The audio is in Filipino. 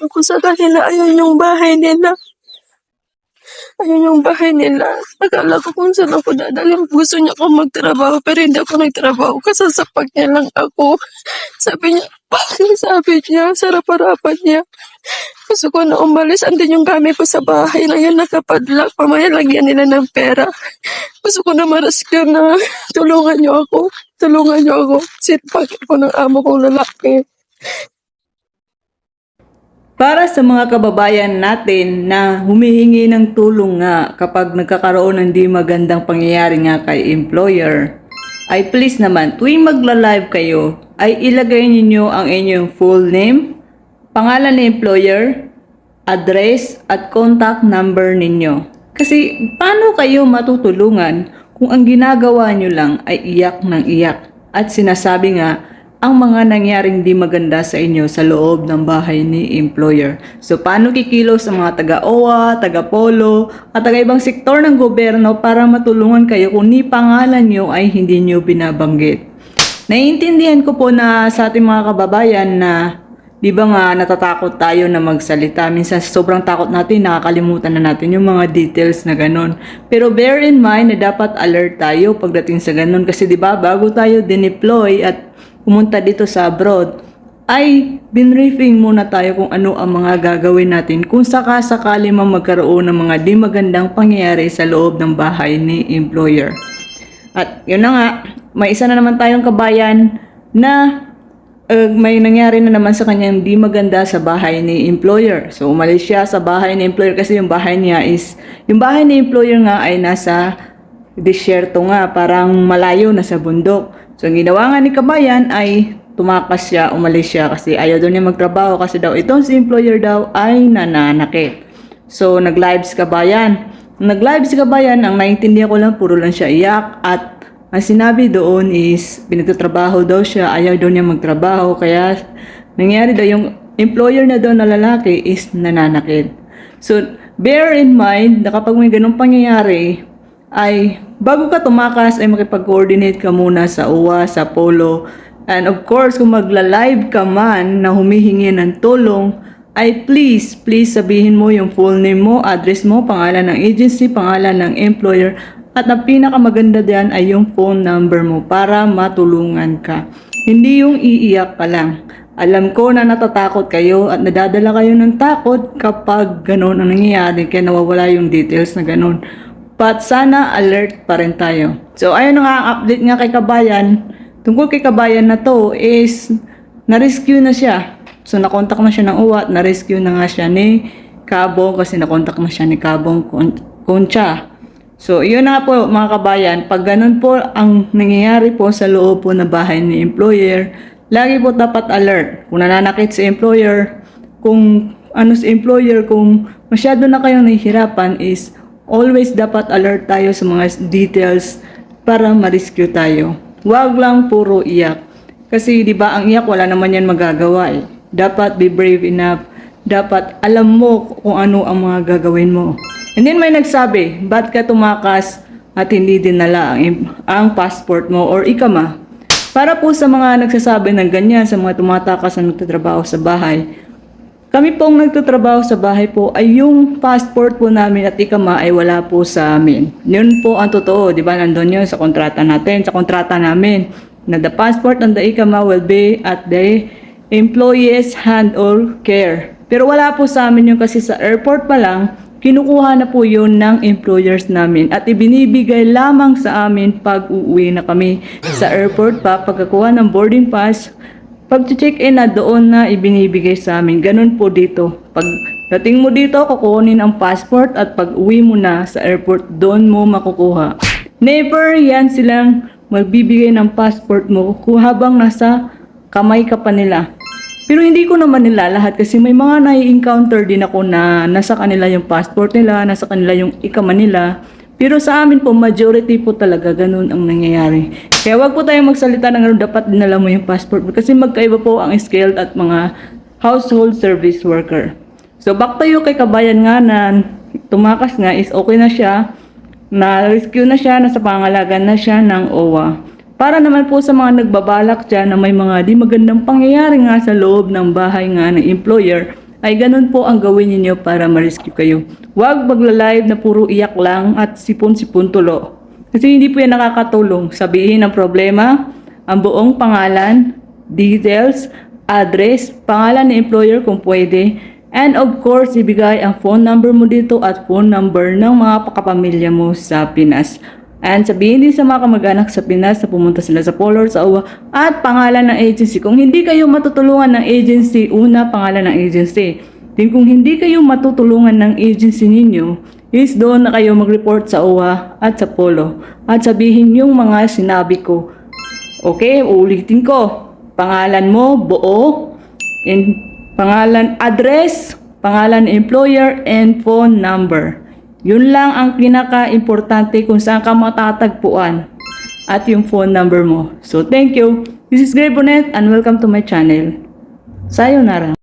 ko sa kanila, ayun yung bahay nila. Ayun yung bahay nila. Akala ko kung saan ako dadalhin. Gusto niya ako magtrabaho, pero hindi ako nagtrabaho kasi sapak niya lang ako. Sabi niya, bakit? Sabi niya, sarap-harapan niya. Gusto ko na umalis. Andun yung gamit ko sa bahay na yan, nakapadlock. Mamaya lagyan nila ng pera. Gusto ko na ma-rescue na tulungan niyo ako. Tulungan niyo ako. Sitpag ako ng amo kong lalaki. Para sa mga kababayan natin na humihingi ng tulong nga kapag nagkakaroon ng di magandang pangyayari nga kay employer, ay please naman tuwing magla-live kayo ay ilagay ninyo ang inyong full name, pangalan ng employer, address at contact number ninyo. Kasi paano kayo matutulungan kung ang ginagawa nyo lang ay iyak ng iyak at sinasabi nga ang mga nangyaring di maganda sa inyo sa loob ng bahay ni employer. So, paano kikilos sa mga taga-OWA, taga-POLO, at taga-ibang sektor ng gobyerno para matulungan kayo kung ni pangalan nyo ay hindi nyo binabanggit? Naiintindihan ko po na sa ating mga kababayan na di ba nga natatakot tayo na magsalita. Minsan sobrang takot natin, nakakalimutan na natin yung mga details na ganun. Pero bear in mind na dapat alert tayo pagdating sa ganun. Kasi di ba bago tayo dineploy at pumunta dito sa abroad, ay binriefing muna tayo kung ano ang mga gagawin natin kung sakasakali man magkaroon ng mga di magandang pangyayari sa loob ng bahay ni employer. At yun na nga, may isa na naman tayong kabayan na may nangyari na naman sa kanyang di maganda sa bahay ni employer. So umalis siya sa bahay ni employer kasi yung bahay ni employer nga ay nasa disyerto nga, parang malayo na sa bundok. So, ang ginawa nga ni kabayan ay tumakas siya, umalis siya kasi ayaw daw niya magtrabaho kasi daw itong si employer daw ay nananakit. So, nag-live si kabayan. Nag-live si kabayan, ang naintindihan ko lang, puro lang siya iyak at ang sinabi doon is pinagtatrabaho daw siya, ayaw daw niya magtrabaho kaya nangyari daw yung employer na daw na lalaki is nananakit. So, bear in mind na kapag may ganung pangyayari, ay bago ka tumakas ay makipag-coordinate ka muna sa OWA, sa POLO. And of course, kung magla-live ka man na humihingi ng tulong, ay please sabihin mo yung full name mo, address mo, pangalan ng agency, pangalan ng employer, at ang pinakamaganda diyan ay yung phone number mo para matulungan ka. Hindi yung iiyak ka lang. Alam ko na natatakot kayo at nadadala kayo ng takot kapag gano'n ang nangyayari kaya nawawala yung details na gano'n. But sana alert pa rin tayo. So ayun nga, ang update nga kay kabayan, tungkol kay kabayan na to is na-rescue na siya. So nakontak na siya ng uwa at na-rescue na nga siya ni Kabong kasi nakontak na siya ni Kabong Concha. So yun na po mga kabayan, pag ganun po ang nangyayari po sa loob po na bahay ni employer, lagi po dapat alert. Kung nananakit si employer, kung ano si employer, kung masyado na kayong nahihirapan is always dapat alert tayo sa mga details para ma-rescue tayo. Huwag lang puro iyak. Kasi di ba ang iyak wala naman yan magagawa eh. Dapat be brave enough. Dapat alam mo kung ano ang mga gagawin mo. And then may nagsabi, ba't ka tumakas at hindi dinala ang passport mo or ikama? Para po sa mga nagsasabi ng ganyan, sa mga tumatakas na nagtatrabaho sa bahay, kami pong nagtatrabaho sa bahay po ay yung passport po namin at ikama ay wala po sa amin. Yun po ang totoo, di ba? Nandun yun sa kontrata natin, sa kontrata namin. Na the passport and the ikama will be at the employee's hand or care. Pero wala po sa amin yun kasi sa airport pa lang, kinukuha na po yun ng employers namin at ibinibigay lamang sa amin pag uuwi na kami sa airport pa, pagkakuha ng boarding pass. Pag check-in na doon na ibinibigay sa amin. Ganun po dito. Pag dating mo dito, kukunin ang passport at pag uwi mo na sa airport, doon mo makukuha. Never yan silang magbibigay ng passport mo kung habang nasa kamay ka pa nila. Pero hindi ko naman nila lahat kasi may mga nai-encounter din ako na nasa kanila yung passport nila, nasa kanila yung ikama nila. Pero sa amin po, majority po talaga ganun ang nangyayari. Kaya wag po tayong magsalita ng ganun, dapat dinala mo yung passport mo. Kasi magkaiba po ang skilled at mga household service worker. So back to you kay kabayan nga na tumakas nga is okay na siya. Na-rescue na siya, nasa pangalagan na siya ng OWA. Para naman po sa mga nagbabalak dyan na may mga di magandang pangyayari nga sa loob ng bahay nga ng employer, ay ganun po ang gawin ninyo para ma-rescue kayo. Huwag magla-live na puro iyak lang at sipon-sipon tulo. Kasi hindi po yan nakakatulong. Sabihin ang problema, ang buong pangalan, details, address, pangalan ng employer kung pwede, and of course, ibigay ang phone number mo dito at phone number ng mga kapamilya mo sa Pinas. And sabihin din sa mga kamag-anak sa Pinas na pumunta sila sa Polo or sa OWA at pangalan ng agency. Kung hindi kayo matutulungan ng agency, una pangalan ng agency. Then kung hindi kayo matutulungan ng agency ninyo, is doon na kayo mag-report sa OWA at sa Polo. At sabihin yung mga sinabi ko. Okay, uulitin ko. Pangalan mo, buo, and pangalan, address, pangalan employer, and phone number. Yun lang ang pinaka-importante kung saan ka matatagpuan at yung phone number mo. So, thank you. This is Grey Bonet and welcome to my channel. Sayonara.